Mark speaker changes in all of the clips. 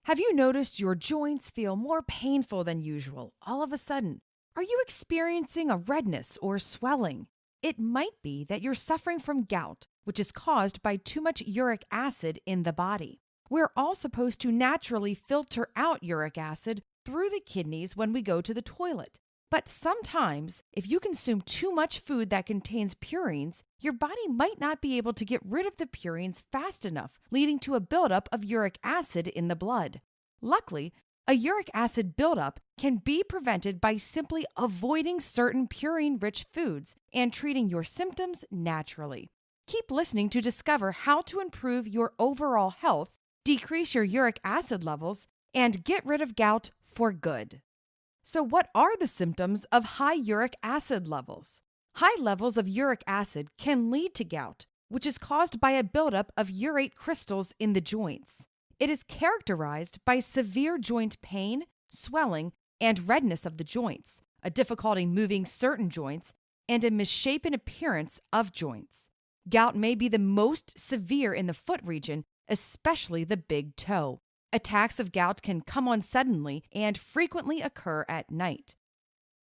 Speaker 1: Have you noticed your joints feel more painful than usual all of a sudden? Are you experiencing a redness or swelling? It might be that you're suffering from gout, which is caused by too much uric acid in the body. We're all supposed to naturally filter out uric acid through the kidneys when we go to the toilet. But sometimes, if you consume too much food that contains purines, your body might not be able to get rid of the purines fast enough, leading to a buildup of uric acid in the blood. Luckily, a uric acid buildup can be prevented by simply avoiding certain purine-rich foods and treating your symptoms naturally. Keep listening to discover how to improve your overall health, decrease your uric acid levels, and get rid of gout for good. So what are the symptoms of high uric acid levels? High levels of uric acid can lead to gout, which is caused by a buildup of urate crystals in the joints. It is characterized by severe joint pain, swelling, and redness of the joints, a difficulty moving certain joints, and a misshapen appearance of joints. Gout may be the most severe in the foot region, especially the big toe. Attacks of gout can come on suddenly and frequently occur at night.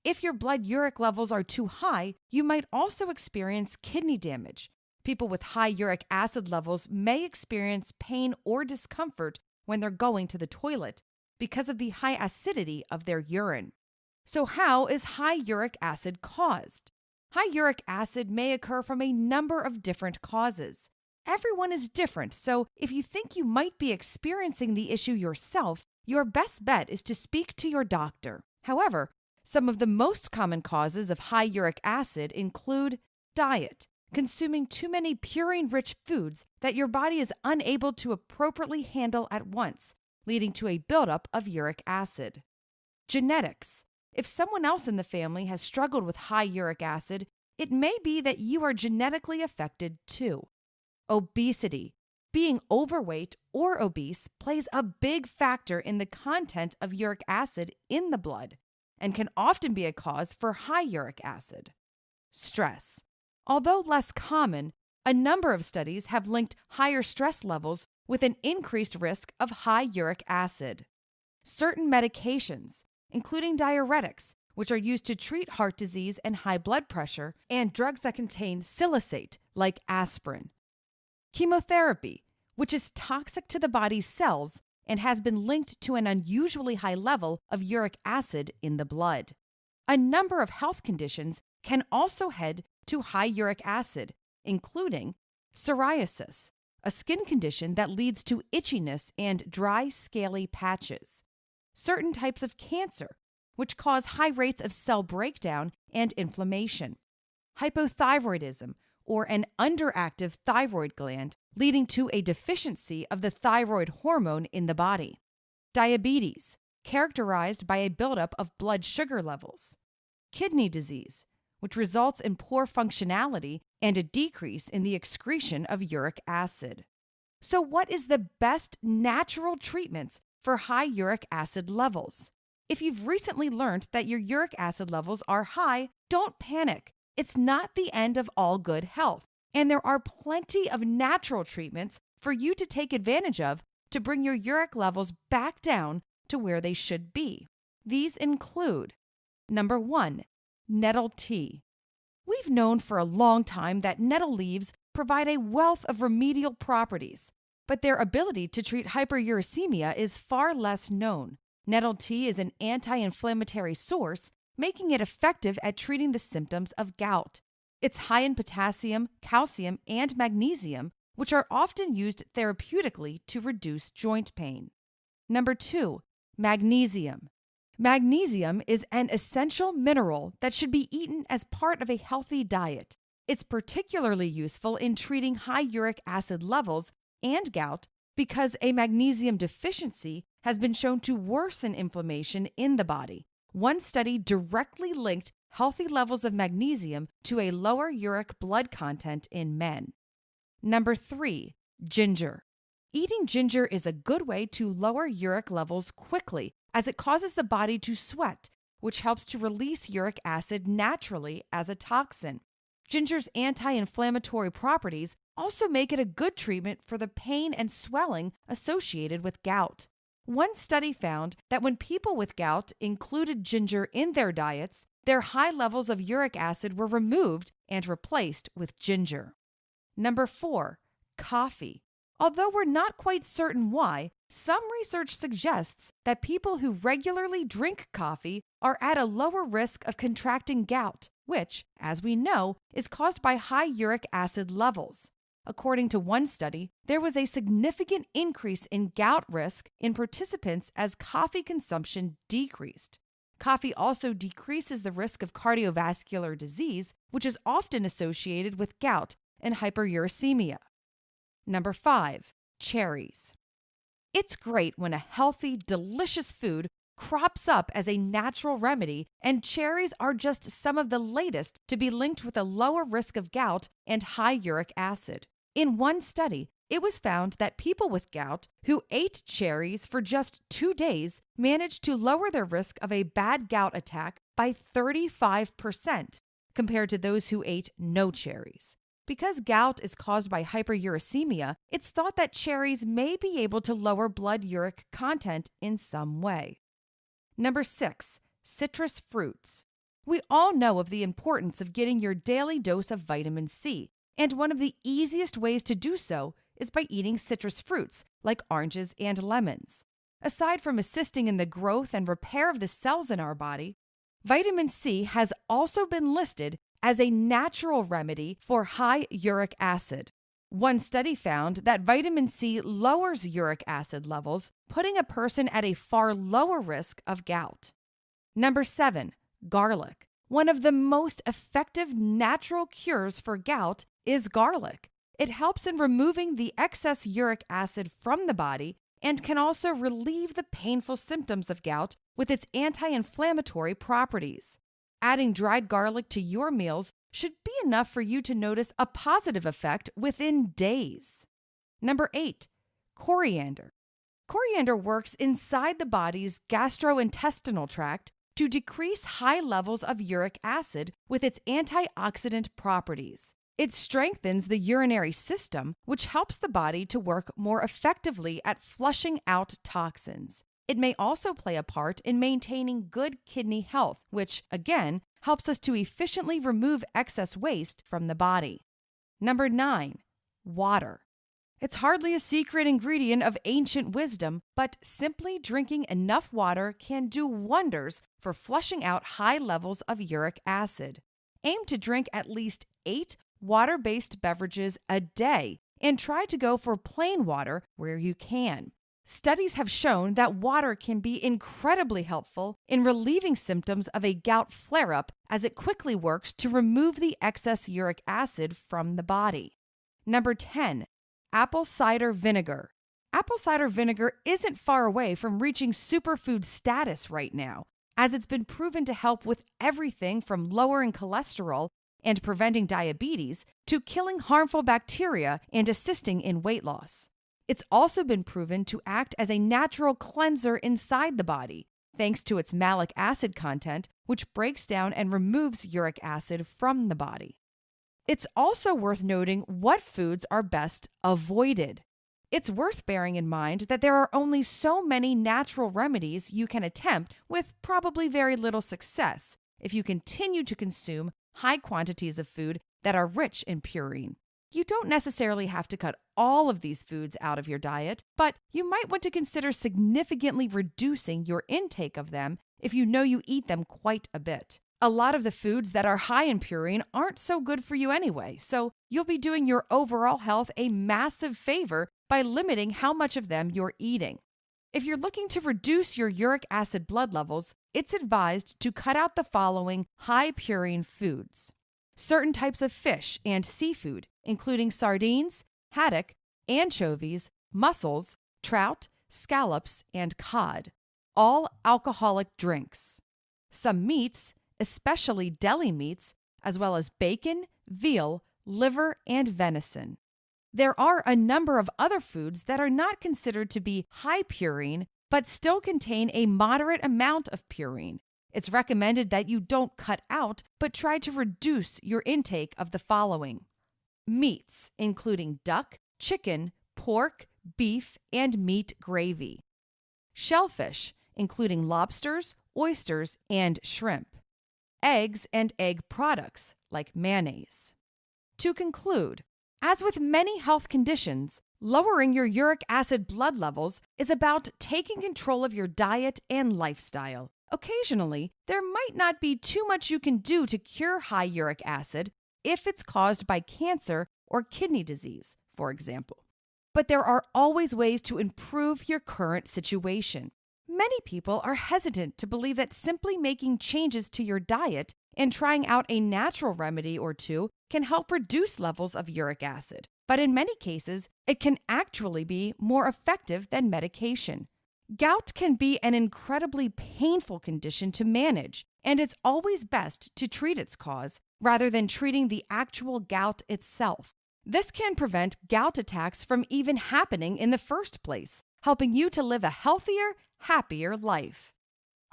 Speaker 1: If your blood uric levels are too high, you might also experience kidney damage. People with high uric acid levels may experience pain or discomfort when they're going to the toilet because of the high acidity of their urine. So how is high uric acid caused? High uric acid may occur from a number of different causes. Everyone is different, so if you think you might be experiencing the issue yourself, your best bet is to speak to your doctor. However, some of the most common causes of high uric acid include diet, consuming too many purine-rich foods that your body is unable to appropriately handle at once, leading to a buildup of uric acid. Genetics. If someone else in the family has struggled with high uric acid, it may be that you are genetically affected too. Obesity. Being overweight or obese plays a big factor in the content of uric acid in the blood and can often be a cause for high uric acid. Stress. Although less common, a number of studies have linked higher stress levels with an increased risk of high uric acid. Certain medications, including diuretics, which are used to treat heart disease and high blood pressure, and drugs that contain salicylate, like aspirin. Chemotherapy, which is toxic to the body's cells and has been linked to an unusually high level of uric acid in the blood. A number of health conditions can also head to high uric acid, including psoriasis, a skin condition that leads to itchiness and dry, scaly patches. Certain types of cancer, which cause high rates of cell breakdown and inflammation. Hypothyroidism, or an underactive thyroid gland, leading to a deficiency of the thyroid hormone in the body. Diabetes, characterized by a buildup of blood sugar levels. Kidney disease, which results in poor functionality and a decrease in the excretion of uric acid. So what is the best natural treatments for high uric acid levels? If you've recently learned that your uric acid levels are high, don't panic. It's not the end of all good health, and there are plenty of natural treatments for you to take advantage of to bring your uric levels back down to where they should be. These include: number 1, nettle tea. We've known for a long time that nettle leaves provide a wealth of remedial properties, but their ability to treat hyperuricemia is far less known. Nettle tea is an anti-inflammatory source, making it effective at treating the symptoms of gout. It's high in potassium, calcium, and magnesium, which are often used therapeutically to reduce joint pain. Number 2, magnesium. Magnesium is an essential mineral that should be eaten as part of a healthy diet. It's particularly useful in treating high uric acid levels and gout because a magnesium deficiency has been shown to worsen inflammation in the body. One study directly linked healthy levels of magnesium to a lower uric blood content in men. Number 3, ginger. Eating ginger is a good way to lower uric levels quickly, as it causes the body to sweat, which helps to release uric acid naturally as a toxin. Ginger's anti-inflammatory properties also make it a good treatment for the pain and swelling associated with gout. One study found that when people with gout included ginger in their diets, their high levels of uric acid were removed and replaced with ginger. Number 4, coffee. Although we're not quite certain why, some research suggests that people who regularly drink coffee are at a lower risk of contracting gout, which, as we know, is caused by high uric acid levels. According to one study, there was a significant increase in gout risk in participants as coffee consumption decreased. Coffee also decreases the risk of cardiovascular disease, which is often associated with gout and hyperuricemia. Number 5, cherries. It's great when a healthy, delicious food crops up as a natural remedy, and cherries are just some of the latest to be linked with a lower risk of gout and high uric acid. In one study, it was found that people with gout who ate cherries for just 2 days managed to lower their risk of a bad gout attack by 35% compared to those who ate no cherries. Because gout is caused by hyperuricemia, it's thought that cherries may be able to lower blood uric content in some way. Number 6, citrus fruits. We all know of the importance of getting your daily dose of vitamin C, and one of the easiest ways to do so is by eating citrus fruits like oranges and lemons. Aside from assisting in the growth and repair of the cells in our body, vitamin C has also been listed as a natural remedy for high uric acid. One study found that vitamin C lowers uric acid levels, putting a person at a far lower risk of gout. Number 7, garlic. One of the most effective natural cures for gout is garlic. It helps in removing the excess uric acid from the body and can also relieve the painful symptoms of gout with its anti-inflammatory properties. Adding dried garlic to your meals should be enough for you to notice a positive effect within days. Number 8, coriander. Coriander works inside the body's gastrointestinal tract to decrease high levels of uric acid with its antioxidant properties. It strengthens the urinary system, which helps the body to work more effectively at flushing out toxins. It may also play a part in maintaining good kidney health, which, again, helps us to efficiently remove excess waste from the body. Number 9, water. It's hardly a secret ingredient of ancient wisdom, but simply drinking enough water can do wonders for flushing out high levels of uric acid. Aim to drink at least 8 water-based beverages a day and try to go for plain water where you can. Studies have shown that water can be incredibly helpful in relieving symptoms of a gout flare-up as it quickly works to remove the excess uric acid from the body. Number 10, apple cider vinegar. Apple cider vinegar isn't far away from reaching superfood status right now, as it's been proven to help with everything from lowering cholesterol and preventing diabetes to killing harmful bacteria and assisting in weight loss. It's also been proven to act as a natural cleanser inside the body, thanks to its malic acid content, which breaks down and removes uric acid from the body. It's also worth noting what foods are best avoided. It's worth bearing in mind that there are only so many natural remedies you can attempt with probably very little success if you continue to consume high quantities of food that are rich in purine. You don't necessarily have to cut all of these foods out of your diet, but you might want to consider significantly reducing your intake of them if you know you eat them quite a bit. A lot of the foods that are high in purine aren't so good for you anyway, so you'll be doing your overall health a massive favor by limiting how much of them you're eating. If you're looking to reduce your uric acid blood levels, it's advised to cut out the following high purine foods. Certain types of fish and seafood, including sardines, haddock, anchovies, mussels, trout, scallops, and cod. All alcoholic drinks. Some meats, especially deli meats, as well as bacon, veal, liver, and venison. There are a number of other foods that are not considered to be high purine, but still contain a moderate amount of purine. It's recommended that you don't cut out, but try to reduce your intake of the following. Meats, including duck, chicken, pork, beef, and meat gravy. shellfish, including lobsters, oysters, and shrimp, eggs and egg products like mayonnaise. To conclude, as with many health conditions, lowering your uric acid blood levels is about taking control of your diet and lifestyle. Occasionally, there might not be too much you can do to cure high uric acid if it's caused by cancer or kidney disease, for example. But there are always ways to improve your current situation. Many people are hesitant to believe that simply making changes to your diet and trying out a natural remedy or two can help reduce levels of uric acid. But in many cases, it can actually be more effective than medication. Gout can be an incredibly painful condition to manage, and it's always best to treat its cause rather than treating the actual gout itself. This can prevent gout attacks from even happening in the first place, helping you to live a healthier, happier life.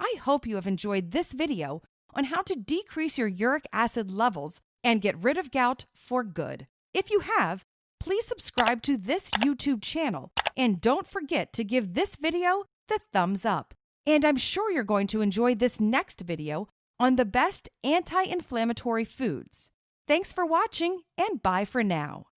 Speaker 1: I hope you have enjoyed this video on how to decrease your uric acid levels and get rid of gout for good. If you have, please subscribe to this YouTube channel and don't forget to give this video the thumbs up. And I'm sure you're going to enjoy this next video on the best anti-inflammatory foods. Thanks for watching and bye for now.